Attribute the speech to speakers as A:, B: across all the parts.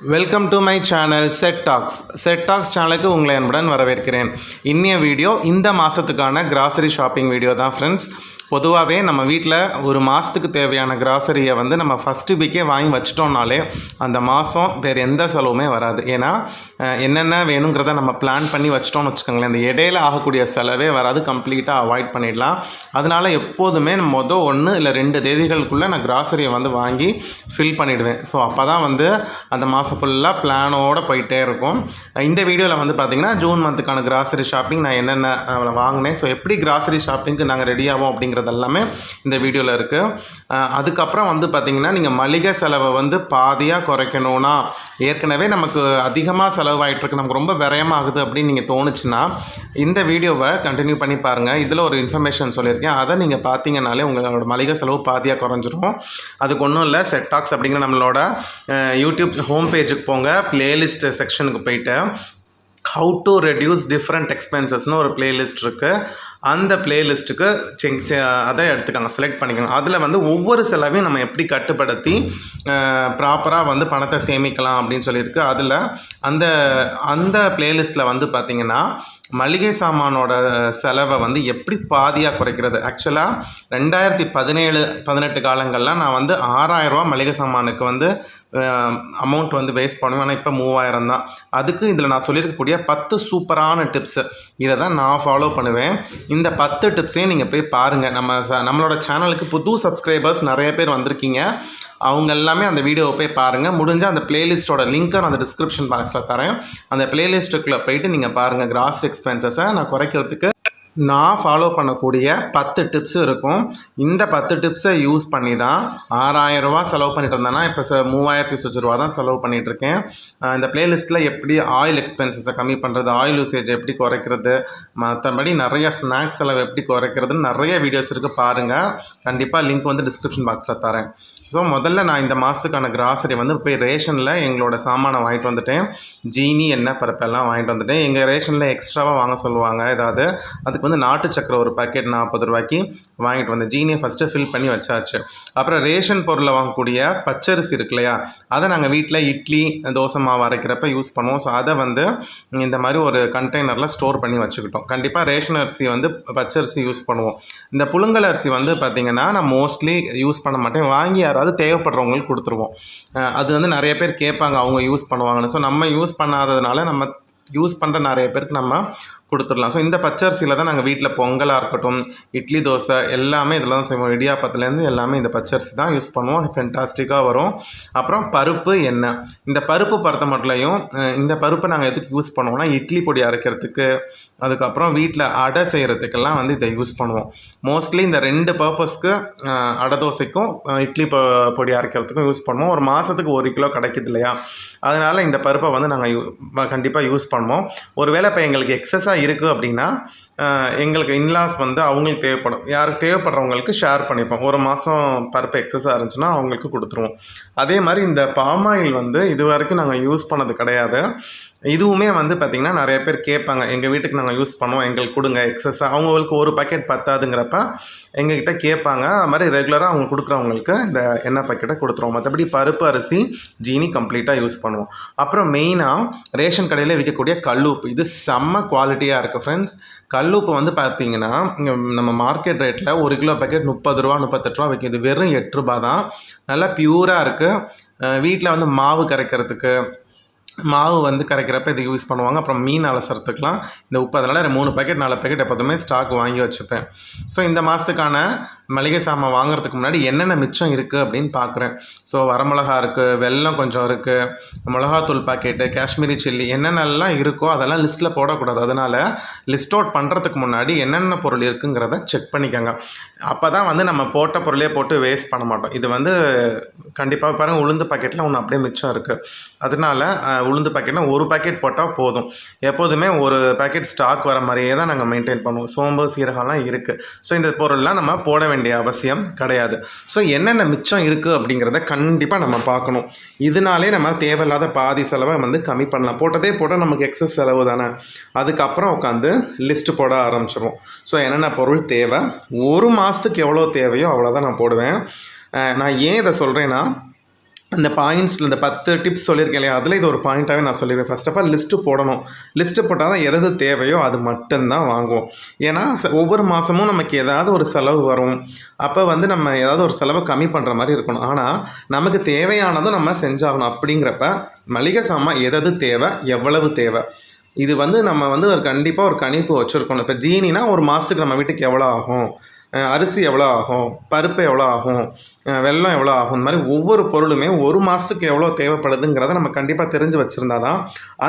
A: Welcome to my channel set tax சேனலுக்கு உங்களை அன்புடன் வரவேற்கிறேன். இன்னைய வீடியோ இந்த மாதத்துக்கான கிராசரி ஷாப்பிங் வீடியோ தான் ஃப்ரெண்ட்ஸ். பொதுவாகவே நம்ம வீட்டில் ஒரு மாதத்துக்கு தேவையான கிராசரியை வந்து நம்ம ஃபஸ்ட்டு வீக்கே வாங்கி வச்சிட்டோம்னாலே அந்த மாதம் வேறு எந்த செலவுமே வராது. ஏன்னா என்னென்ன வேணுங்கிறத நம்ம பிளான் பண்ணி வச்சிட்டோம்னு வச்சுக்கோங்களேன், இந்த இடையில ஆகக்கூடிய செலவே வராது, கம்ப்ளீட்டாக அவாய்ட் பண்ணிடலாம். அதனால் எப்போதுமே மொதல் 1 இல்லை 2 தேதிகளுக்குள்ளே நான் கிராசரியை வந்து வாங்கி ஃபில் பண்ணிவிடுவேன். ஸோ அப்போ தான் வந்து அந்த மாதம் ஃபுல்லாக பிளானோடு போயிட்டே இருக்கும். இந்த வீடியோவில் வந்து பார்த்திங்கன்னா ஜூன் மந்த்துக்கான கிராசரி ஷாப்பிங் நான் என்னென்ன வாங்கினேன், ஸோ எப்படி கிராசரி ஷாப்பிங்க்கு நாங்கள் ரெடி ஆகும் அப்படிங்கிறது எல்லாமே இந்த வீடியோவில் இருக்குது. அதுக்கப்புறம் வந்து பார்த்திங்கன்னா நீங்கள் மளிகை செலவை வந்து பாதியாக குறைக்கணும்னா, ஏற்கனவே நமக்கு அதிகமாக செலவாயிட்ருக்கு, நமக்கு ரொம்ப விரயமாகுது அப்படின்னு நீங்கள் தோணுச்சுன்னா இந்த வீடியோவை கண்டினியூ பண்ணி பாருங்கள். இதில் ஒரு இன்ஃபர்மேஷன் சொல்லியிருக்கேன், அதை நீங்கள் பார்த்தீங்கன்னாலே உங்களோட மளிகை செலவு பாதியாக குறைஞ்சிரும். அதுக்கு ஒன்றும் இல்லை, செட் டாக்ஸ் அப்படிங்கிற நம்மளோட யூடியூப் ஹோம் பேஜுக்கு போங்க, பிளேலிஸ்ட் செக்ஷனுக்கு போயிட்டு ஹவு டு ரெடியூஸ் டிஃப்ரெண்ட் எக்ஸ்பென்சஸ்னு ஒரு பிளேலிஸ்ட் இருக்குது. அந்த பிளேலிஸ்ட்டுக்கு அதை எடுத்துக்காங்க, செலக்ட் பண்ணிக்கோங்க. அதில் வந்து ஒவ்வொரு செலவையும் நம்ம எப்படி கட்டுப்படுத்தி ப்ராப்பராக வந்து பணத்தை சேமிக்கலாம் அப்படின்னு சொல்லியிருக்கு. அதில் அந்த பிளேலிஸ்ட்டில் வந்து பார்த்திங்கன்னா மளிகை சாமானோட செலவை வந்து எப்படி பாதியாக குறைக்கிறது. ஆக்சுவலாக 2017-18 காலங்களில் நான் வந்து 6000 ரூபா மளிகை சாமானுக்கு வந்து அமௌண்ட் வந்து வேஸ்ட் பண்ணுவேன். ஆனால் இப்போ 3000 தான். அதுக்கு இதில் நான் சொல்லியிருக்கக்கூடிய 10 சூப்பரான டிப்ஸு, இதை தான் நான் ஃபாலோ பண்ணுவேன். இந்த 10 டிப்ஸையும் நீங்கள் போய் பாருங்கள். நம்மளோட சேனலுக்கு புது சப்ஸ்கிரைபர்ஸ் நிறைய பேர் வந்திருக்கீங்க, அவங்க எல்லாமே அந்த வீடியோவை போய் பாருங்கள். முடிஞ்சால் அந்த பிளேலிஸ்ட்டோட லிங்க்கை நான் அந்த டிஸ்கிரிப்ஷன் பாக்ஸில் தரேன். அந்த பிளேலிஸ்ட்டுக்குள்ளே போயிட்டு நீங்கள் பாருங்கள். கிராசரி எக்ஸ்பென்சஸை நான் குறைக்கிறதுக்கு நான் ஃபாலோ பண்ணக்கூடிய 10 டிப்ஸ் இருக்கும். இந்த 10 டிப்ஸை யூஸ் பண்ணி தான் 6000 ரூபா செலவு பண்ணிட்டு இருந்தேன்னா இப்போ 3000 ரூபா தான் செலவு பண்ணிகிட்ருக்கேன். இந்த பிளேலிஸ்ட்டில் எப்படி ஆயில் எக்ஸ்பென்சஸை கம்மி பண்ணுறது, ஆயில் யூசேஜை எப்படி குறைக்கிறது, மற்றபடி நிறைய ஸ்நாக்ஸ் செலவு எப்படி குறைக்கிறதுன்னு நிறைய வீடியோஸ் இருக்குது, பாருங்கள். கண்டிப்பாக லிங்க் வந்து டிஸ்கிரிப்ஷன் பாக்ஸில் தரேன். ஸோ முதல்ல நான் இந்த மாதத்துக்கான கிராசரி வந்து போய் ரேஷனில் எங்களோட சாமானை வாங்கிட்டு வந்துட்டேன். ஜீனி, எண்ணெய், பருப்பெல்லாம் வாங்கிட்டு வந்துட்டேன். எங்கள் ரேஷனில் எக்ஸ்ட்ராவாக வாங்க சொல்லுவாங்க ஏதாவது, அதுக்கு வந்து நாட்டு சக்கரை ஒரு பாக்கெட் 40 ரூபாய்க்கு வாங்கிட்டு வந்தேன். ஜீனியை ஃபஸ்ட்டு ஃபில் பண்ணி வச்சாச்சு. அப்புறம் ரேஷன் பொருளை வாங்கக்கூடிய பச்சரிசி இருக்கு இல்லையா, அதை நாங்கள் வீட்டில் இட்லி தோசை மாவு அரைக்கிறப்ப யூஸ் பண்ணுவோம். ஸோ அதை வந்து இந்த மாதிரி ஒரு கண்டெய்னரில் ஸ்டோர் பண்ணி வச்சுக்கிட்டோம். கண்டிப்பாக ரேஷன் அரிசி வந்து பச்சரிசி யூஸ் பண்ணுவோம். இந்த புழுங்கல் அரிசி வந்து பார்த்திங்கன்னா நான் மோஸ்ட்லி யூஸ் பண்ண மாட்டேன், வாங்கி யாராவது தேவைப்படுறவங்களுக்கு கொடுத்துருவோம். அது வந்து நிறைய பேர் கேட்பாங்க அவங்க யூஸ் பண்ணுவாங்கன்னு. ஸோ நம்ம யூஸ் பண்ணாததுனால நம்ம யூஸ் பண்ணுற நிறைய பேருக்கு நம்ம கொடுத்துடலாம். ஸோ இந்த பச்சரிசியில் தான் நாங்கள் வீட்டில் பொங்கலாக இருக்கட்டும், இட்லி தோசை எல்லாமே இதில் தான் செய்வோம். இடியாப்பத்துலேருந்து எல்லாமே இந்த பச்சரிசி தான் யூஸ் பண்ணுவோம். ஃபென்டாஸ்டிக்காக வரும். அப்புறம் பருப்பு, எண்ணெய். இந்த பருப்பு பொறுத்த மட்டும் இந்த பருப்பை நாங்கள் எதுக்கு யூஸ் பண்ணுவோம்னா இட்லி பொடி அரைக்கிறதுக்கு, அதுக்கப்புறம் வீட்டில் அடை செய்கிறதுக்கெல்லாம் வந்து இதை யூஸ் பண்ணுவோம். மோஸ்ட்லி இந்த 2 பர்பஸ்க்கு அடை தோசைக்கும் இட்லி பொடி அரைக்கிறதுக்கும் யூஸ் பண்ணுவோம். ஒரு மாதத்துக்கு 1 கிலோ கிடைக்குது இல்லையா, அதனால் இந்த பருப்பை வந்து நாங்கள் கண்டிப்பாக யூஸ் பண்ணுவோம். ஒருவேளை இப்போ எங்களுக்கு எக்ஸஸாக இருக்குது அப்படின்னா எங்களுக்கு இன்லாஸ் வந்து அவங்களுக்கு தேவைப்படும், யாருக்கு தேவைப்படுறவங்களுக்கு ஷேர் பண்ணிப்போம். ஒரு மாதம் பருப்பு எக்ஸஸாக இருந்துச்சுன்னா அவங்களுக்கு கொடுத்துருவோம். அதே மாதிரி இந்த பாமாயில் வந்து இது வரைக்கும் நாங்கள் யூஸ் பண்ணது கிடையாது. இதுவுமே வந்து பார்த்திங்கன்னா நிறைய பேர் கேட்பாங்க, எங்கள் வீட்டுக்கு நாங்கள் யூஸ் பண்ணுவோம், எங்களுக்கு கொடுங்க எக்ஸஸாக. அவங்களுக்கு ஒரு பாக்கெட் பத்தாதுங்கிறப்ப எங்ககிட்ட கேட்பாங்க. அது மாதிரி ரெகுலராக அவங்க கொடுக்குறவங்களுக்கு இந்த எண்ணெய் பாக்கெட்டை கொடுத்துருவோம். மற்றபடி பருப்பு, அரிசி, ஜீனி கம்ப்ளீட்டாக யூஸ் பண்ணுவோம். அப்புறம் மெயினாக ரேஷன் கடையில் விற்கக்கூடிய கல்லுப்பு, இது செம்ம குவாலிட்டியாக இருக்குது ஃப்ரெண்ட்ஸ். கல்லுப்பு வந்து பார்த்திங்கன்னா நம்ம மார்க்கெட் ரேட்டில் 1 கிலோ பாக்கெட் 30 ரூபா 38 ரூபா விற்கிது, வெறும் 8 ரூபா தான். நல்லா பியூராக இருக்குது. வீட்டில் வந்து மாவு கரைக்கிறதுக்கு, மாவு வந்து கரைக்கிறப்ப இது யூஸ் பண்ணுவாங்க. அப்புறம் மீன் அலசறதுக்கெலாம் இந்த உப்பு, அதனால் 3 பாக்கெட் 4 பாக்கெட் எப்போதுமே ஸ்டாக் வாங்கி வச்சுப்பேன். ஸோ இந்த மாதத்துக்கான மளிகை சாமான் வாங்குறதுக்கு முன்னாடி என்னென்ன மிச்சம் இருக்குது அப்படின்னு பார்க்குறேன். ஸோ வரமிளகா இருக்குது, வெல்லம் கொஞ்சம் இருக்குது, மிளகாத்தூள் பாக்கெட்டு, காஷ்மீரி சில்லி, என்னென்னலாம் இருக்கோ அதெல்லாம் லிஸ்ட்டில் போடக்கூடாது. அதனால் லிஸ்ட் அவுட் பண்ணுறதுக்கு முன்னாடி என்னென்ன பொருள் இருக்குங்கிறத செக் பண்ணிக்கோங்க. அப்போ தான் வந்து நம்ம போட்ட பொருளே போட்டு வேஸ்ட் பண்ண மாட்டோம். இது வந்து கண்டிப்பாக பாருங்கள், உளுந்து பாக்கெட்டில் ஒன்று அப்படியே மிச்சம் இருக்குது. அதனால் உளுந்து பாக்கெட்னா 1 பாக்கெட் போட்டால் போதும். எப்போதுமே 1 பாக்கெட் ஸ்டாக் வர மாதிரியே தான் நாங்கள் மெயின்டைன் பண்ணுவோம். சோம்பு, சீரகம்லாம் இருக்குது. ஸோ இந்த பொருள்லாம் நம்ம போட வேண்டிய அவசியம் கிடையாது. ஸோ என்னென்ன மிச்சம் இருக்குது அப்படிங்கிறத கண்டிப்பாக நம்ம பார்க்கணும். இதனாலே நம்ம தேவையில்லாத பாதி செலவை வந்து கம்மி பண்ணலாம். போட்டதே போட்டால் நமக்கு எக்ஸஸ் செலவு தானே. அதுக்கப்புறம் உட்காந்து லிஸ்ட்டு போட ஆரம்பிச்சிடுவோம். ஸோ என்னென்ன பொருள் தேவை, ஒரு மாதத்துக்கு எவ்வளோ தேவையோ அவ்வளோதான் நான் போடுவேன். நான் ஏன் இதை சொல்கிறேன்னா, அந்த பாயிண்ட்ஸில் இந்த 10 டிப்ஸ் சொல்லியிருக்கேன் இல்லையா, அதில் இது ஒரு பாயிண்ட்டாகவே நான் சொல்லிடுவேன். ஃபர்ஸ்ட் ஆஃப் ஆல் லிஸ்ட்டு போடணும். லிஸ்ட்டு போட்டால் தான் எது தேவையோ அது மட்டும்தான் வாங்குவோம். ஏன்னா ஒவ்வொரு மாதமும் நமக்கு ஏதாவது ஒரு செலவு வரும். அப்போ வந்து நம்ம ஏதாவது ஒரு செலவை கம்மி பண்ணுற மாதிரி இருக்கணும். ஆனால் நமக்கு தேவையானதும் நம்ம செஞ்சாகணும். அப்படிங்கிறப்ப மளிகை சாமான் எது தேவை, எவ்வளவு தேவை, இது வந்து நம்ம வந்து ஒரு கண்டிப்பாக ஒரு கணிப்பு வச்சுருக்கணும். இப்போ ஜீனினா ஒரு மாதத்துக்கு நம்ம வீட்டுக்கு எவ்வளோ ஆகும், அரிசி எவ்வளோ ஆகும், பருப்பு எவ்வளோ ஆகும், வெல்லம் எவ்வளோ ஆகும், இந்த மாதிரி ஒவ்வொரு பொருளுமே ஒரு மாதத்துக்கு எவ்வளோ தேவைப்படுதுங்கிறத நம்ம கண்டிப்பாக தெரிஞ்சு வச்சுருந்தா தான்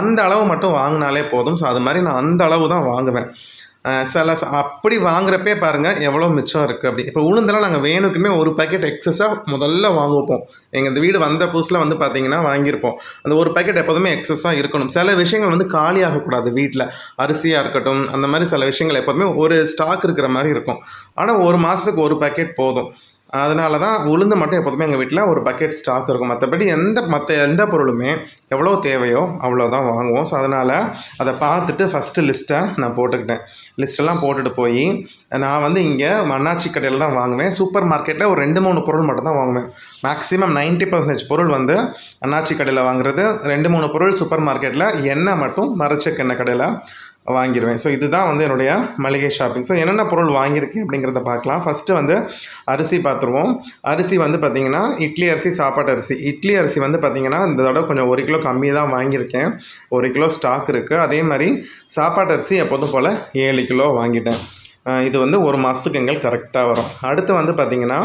A: அந்த அளவு மட்டும் வாங்கினாலே போதும். ஸோ அது மாதிரி நான் அந்த அளவு தான் வாங்குவேன். அப்படி வாங்குறப்பே பாருங்கள் எவ்வளோ மிச்சம் இருக்குது. அப்படி இப்போ உளுந்தெல்லாம் நாங்கள் வேணுக்குமே ஒரு பேக்கெட் எக்ஸஸாக முதல்ல வாங்குவோம். எங்கள் இந்த வீடு வந்த புதுசில் வந்து பார்த்திங்கன்னா வாங்கியிருப்போம். அந்த ஒரு பேக்கெட் எப்போதுமே எக்ஸஸாக இருக்கணும். சில விஷயங்கள் வந்து காலியாகக்கூடாது. வீட்டில் அரிசியாக இருக்கட்டும், அந்த மாதிரி சில விஷயங்கள் எப்போதுமே ஒரு ஸ்டாக் இருக்கிற மாதிரி இருக்கும். ஆனால் ஒரு மாதத்துக்கு ஒரு பேக்கெட் போதும். அதனால தான் உளுந்து மட்டும் எப்போதுமே எங்கள் வீட்டில் ஒரு பக்கெட் ஸ்டாக் இருக்கும். மற்றபடி மற்ற எந்த பொருளுமே எவ்வளோ தேவையோ அவ்வளோதான் வாங்குவோம். ஸோ அதனால் அதை பார்த்துட்டு ஃபஸ்ட்டு லிஸ்ட்டை நான் போட்டுக்கிட்டேன். லிஸ்ட்டெல்லாம் போட்டுட்டு போய் நான் வந்து இங்கே அண்ணாச்சி கடையில் தான் வாங்குவேன். சூப்பர் மார்க்கெட்டில் ஒரு 2-3 பொருள் மட்டும் தான் வாங்குவேன். மேக்ஸிமம் 90% பொருள் வந்து அண்ணாச்சி கடையில் வாங்குறது. 2-3 பொருள் சூப்பர் மார்க்கெட்டில், எண்ணெய் மட்டும் மரச்செக்கெண்ணெய் கடையில் வாங்கிடுவேன். ஸோ இதுதான் வந்து என்னுடைய மளிகை ஷாப்பிங். ஸோ என்னென்ன பொருள் வாங்கியிருக்கேன் அப்படிங்கிறத பார்க்கலாம். ஃபஸ்ட்டு வந்து அரிசி பார்த்துருவோம். அரிசி வந்து பார்த்திங்கன்னா இட்லி அரிசி, சாப்பாட்டு அரிசி. இட்லி அரிசி வந்து பார்த்திங்கன்னா இந்த தடவை கொஞ்சம் 1 கிலோ கம்மி தான் வாங்கியிருக்கேன். 1 கிலோ ஸ்டாக் இருக்குது. அதே மாதிரி சாப்பாட்டு அரிசி எப்போதும் போல் 7 கிலோ வாங்கிட்டேன். இது வந்து ஒரு மாதத்துக்கு எங்களுக்கு கரெக்டாக வரும். அடுத்து வந்து பார்த்திங்கன்னா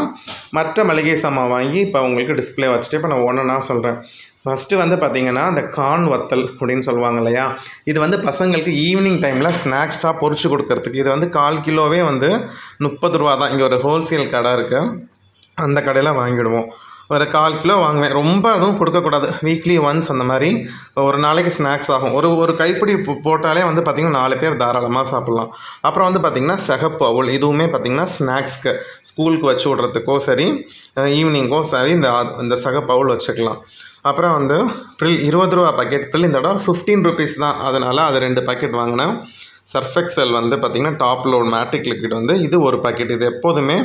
A: மற்ற மளிகை சாமான் வாங்கி இப்போ உங்களுக்கு டிஸ்பிளே வச்சுட்டு இப்போ நான் ஒன்றுனா சொல்கிறேன். ஃபஸ்ட்டு வந்து பார்த்திங்கன்னா இந்த கார்ன் வத்தல் அப்படின்னு சொல்லுவாங்க இல்லையா, இது வந்து பசங்களுக்கு ஈவினிங் டைமில் ஸ்நாக்ஸாக பொரிச்சு கொடுக்கறதுக்கு. இது வந்து 1/4 கிலோவே வந்து 30 ரூபா தான். இங்கே ஒரு ஹோல்சேல் கடை இருக்குது, அந்த கடையில் வாங்கிவிடுவோம். ஒரு 1/4 கிலோ வாங்குவேன். ரொம்ப அதுவும் கொடுக்கக்கூடாது. வீக்லி ஒன்ஸ் அந்த மாதிரி ஒரு நாளைக்கு ஸ்நாக்ஸ் ஆகும். ஒரு கைப்பிடி போட்டாலே வந்து பார்த்திங்கன்னா 4 பேர் தாராளமாக சாப்பிட்லாம். அப்புறம் வந்து பார்த்திங்கன்னா சிகப்பு அவுல், இதுவுமே பார்த்திங்கன்னா ஸ்நாக்ஸ்க்கு ஸ்கூலுக்கு வச்சு விட்றதுக்கோ சரி, ஈவினிங்கோ சரி, இந்த சிகப்பு அவுல் வச்சுக்கலாம். அப்புறம் வந்து ப்ரில் 20 ரூபா பாக்கெட் ப்ரில் இந்த தடவை 15 ருபீஸ் தான். அதனால் அது 2 பாக்கெட் வாங்கினேன். சர்ஃபெக்சல் வந்து பார்த்திங்கன்னா டாப் லோட் மேட்டிக் லிக்விட் வந்து இது ஒரு பாக்கெட். இது எப்போதுமே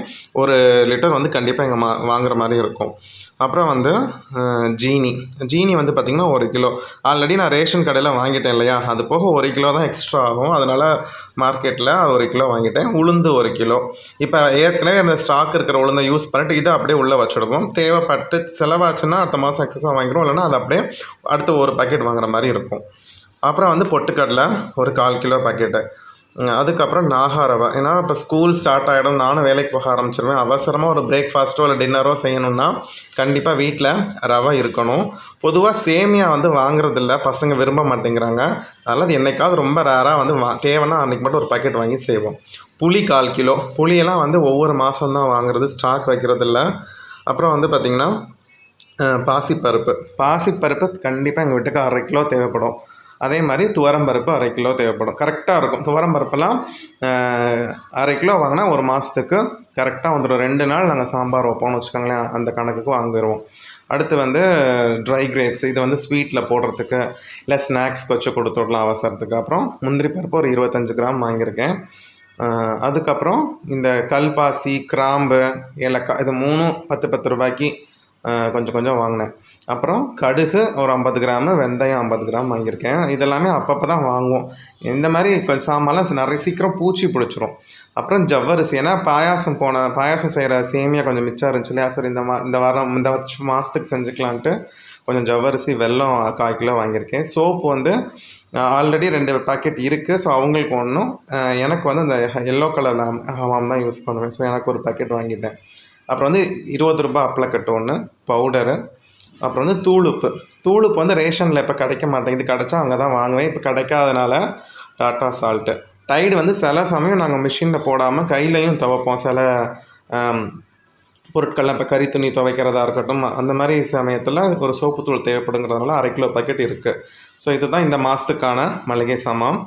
A: 1 லிட்டர் வந்து கண்டிப்பாக எங்கள் வாங்குற மாதிரி இருக்கும். அப்புறம் வந்து ஜீனி வந்து பார்த்திங்கன்னா 1 கிலோ. ஆல்ரெடி நான் ரேஷன் கடையில் வாங்கிட்டேன் இல்லையா, அது போக 1 கிலோ தான் எக்ஸ்ட்ரா ஆகும். அதனால் மார்க்கெட்டில் 1 கிலோ வாங்கிட்டேன். உளுந்து 1 கிலோ. இப்போ ஏற்கனவே அந்த ஸ்டாக் இருக்கிற உளுந்தை யூஸ் பண்ணிட்டு இதை அப்படியே உள்ளே வச்சுடுவோம். தேவைப்பட்டு செலவாச்சுன்னா அடுத்த மாதம் எக்ஸஸாக வாங்கிடுவோம். இல்லைன்னா அது அப்படியே அடுத்த 1 பாக்கெட் வாங்குற மாதிரி இருக்கும். அப்புறம் வந்து பொட்டுக்கடலை ஒரு 1/4 கிலோ பாக்கெட்டு. அதுக்கப்புறம் நாகா ரவை. ஏன்னா இப்போ ஸ்கூல் ஸ்டார்ட் ஆகிடும், நானும் வேலைக்கு போக ஆரம்பிச்சிருவேன். அவசரமாக ஒரு பிரேக்ஃபாஸ்ட்டோ இல்லை டின்னரோ செய்யணுன்னா கண்டிப்பாக வீட்டில் ரவை இருக்கணும். பொதுவாக சேமியா வந்து வாங்குறதில்ல, பசங்க விரும்ப மாட்டேங்கிறாங்க. அதனால் அது என்றைக்காவது ரொம்ப ரேராக வந்து தேவைன்னா அன்றைக்கி மட்டும் ஒரு பாக்கெட் வாங்கி செய்வோம். புளி 1/4 கிலோ. புளியெல்லாம் வந்து ஒவ்வொரு மாதம் தான் வாங்குறது, ஸ்டாக் வைக்கிறதில்ல. அப்புறம் வந்து பார்த்திங்கன்னா பாசிப்பருப்பு கண்டிப்பாக எங்கள் வீட்டுக்கு 1/2 கிலோ தேவைப்படும். அதே மாதிரி துவரம்பருப்பு 1/2 கிலோ தேவைப்படும். கரெக்டாக இருக்கும். துவரம்பருப்பெல்லாம் 1/2 கிலோ வாங்கினா ஒரு மாதத்துக்கு கரெக்டாக வந்துடும். 2 நாள் நாங்கள் சாம்பார் வைப்போம்னு வச்சுக்கோங்களேன், அந்த கணக்குக்கு வாங்கிடுவோம். அடுத்து வந்து ட்ரை கிரேப்ஸ், இது வந்து ஸ்வீட்டில் போடுறதுக்கு இல்லை ஸ்நாக்ஸ்க்கு வச்சு கொடுத்துடலாம் அவசரத்துக்கு. அப்புறம் முந்திரி பருப்பு ஒரு 25 கிராம் வாங்கியிருக்கேன். அதுக்கப்புறம் இந்த கல்பாசி, கிராம்பு, ஏலக்காய், இது 3 10 ரூபாய்க்கு கொஞ்சம் கொஞ்சம் வாங்கினேன். அப்புறம் கடுகு ஒரு 50 கிராமு, வெந்தயம் 50 கிராம் வாங்கியிருக்கேன். இதெல்லாமே அப்பப்போ தான் வாங்குவோம். இந்த மாதிரி சாமான்லாம் நிறைய சீக்கிரம் பூச்சி பிடிச்சிரும். அப்புறம் ஜவ்வரிசி, ஏன்னா பாயாசம் செய்கிற சேமியா கொஞ்சம் மிச்சம் இருந்துச்சு இல்லையா, சரி இந்த மாதத்துக்கு செஞ்சுக்கலான்ட்டு கொஞ்சம் ஜவ்வரிசி, வெல்லம் 1/4 கிலோ வாங்கியிருக்கேன். சோப்பு வந்து ஆல்ரெடி 2 பாக்கெட் இருக்குது. ஸோ அவங்களுக்கு ஒன்றும், எனக்கு வந்து அந்த எல்லோ கலர் ஹமாம் தான் யூஸ் பண்ணுவேன். ஸோ எனக்கு ஒரு பாக்கெட் வாங்கிட்டேன். அப்புறம் வந்து 20 ரூபா அப்பளக்கட்டு ஒன்று, பவுடரு. அப்புறம் வந்து தூளுப்பு வந்து ரேஷனில் இப்போ கிடைக்க மாட்டேங்குது, கிடைச்சா அங்கே தான் வாங்குவேன். இப்போ கிடைக்காதனால டாட்டா சால்ட்டு. டைடு வந்து சில சமயம் நாங்கள் மிஷினில் போடாமல் கையிலையும் துவைப்போம். சில பொருட்கள்லாம் இப்போ கறி துணி துவைக்கிறதா இருக்கட்டும், அந்த மாதிரி சமயத்தில் ஒரு சோப்புத்தூள் தேவைப்படுங்கிறதுனால 1/2 கிலோ பாக்கெட் இருக்குது. ஸோ இதுதான் இந்த மாதத்துக்கான மளிகை சாமான்.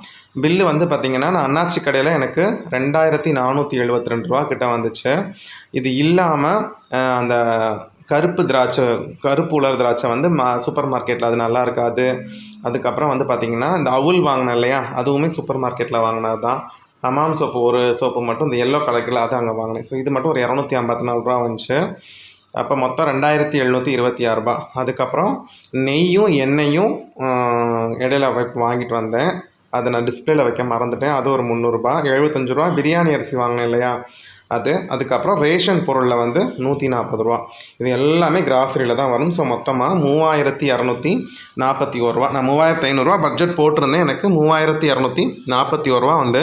A: பில்லு வந்து பார்த்திங்கன்னா நான் அண்ணாச்சி கடையில் எனக்கு 2472 ரூபா கிட்ட வந்துச்சு. இது இல்லாமல் அந்த கருப்பு உலர் திராட்சை வந்து சூப்பர் மார்க்கெட்டில் அது நல்லா இருக்காது. அதுக்கப்புறம் வந்து பார்த்திங்கன்னா இந்த அவுல் வாங்கினேன் இல்லையா, அதுவுமே சூப்பர் மார்க்கெட்டில் வாங்கினது தான். ஹமாம் சோப்பு ஒரு சோப்பு மட்டும் இந்த எல்லோ கலரில் அதை அங்கே வாங்கினேன். ஸோ இது மட்டும் ஒரு 254 ரூபா வந்துச்சு. அப்போ மொத்தம் 2726 ரூபா. அதுக்கப்புறம் நெய்யும் எண்ணெயும் இடையில வாங்கிட்டு வந்தேன். அதை நான் டிஸ்பிளேல வைக்க மறந்துட்டேன். அது ஒரு 300 ரூபா. 75 ரூபா பிரியாணி அரிசி வாங்கினேன் இல்லையா அது. அதுக்கப்புறம் ரேஷன் பொருளில் வந்து 140 ரூபா. இது எல்லாமே கிராசரியில் தான் வரும். ஸோ மொத்தமாக 3241 ரூபா. நான் 3500 ரூபா பட்ஜெட் போட்டிருந்தேன். எனக்கு 3241 ரூபா வந்து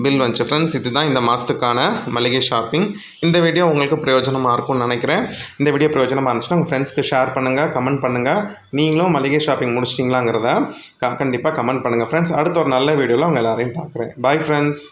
A: பில் வந்துச்சு ஃப்ரெண்ட்ஸ். இதுதான் இந்த மாதத்துக்கான மளிகை ஷாப்பிங். இந்த வீடியோ உங்களுக்கு பிரயோஜனமாக இருக்கும்னு நினைக்கிறேன். இந்த வீடியோ பிரயோஜனமாக இருந்துச்சுன்னா உங்கள் ஃப்ரெண்ட்ஸ்க்கு ஷேர் பண்ணுங்கள், கமெண்ட் பண்ணுங்கள். நீங்களும் மளிகை ஷாப்பிங் முடிச்சிட்டிங்களாங்கிறத கண்டிப்பாக கமெண்ட் பண்ணுங்கள் ஃப்ரெண்ட்ஸ். அடுத்த ஒரு நல்ல வீடியோவில் உங்கள் எல்லாரையும் பார்க்குறேன். Bye friends.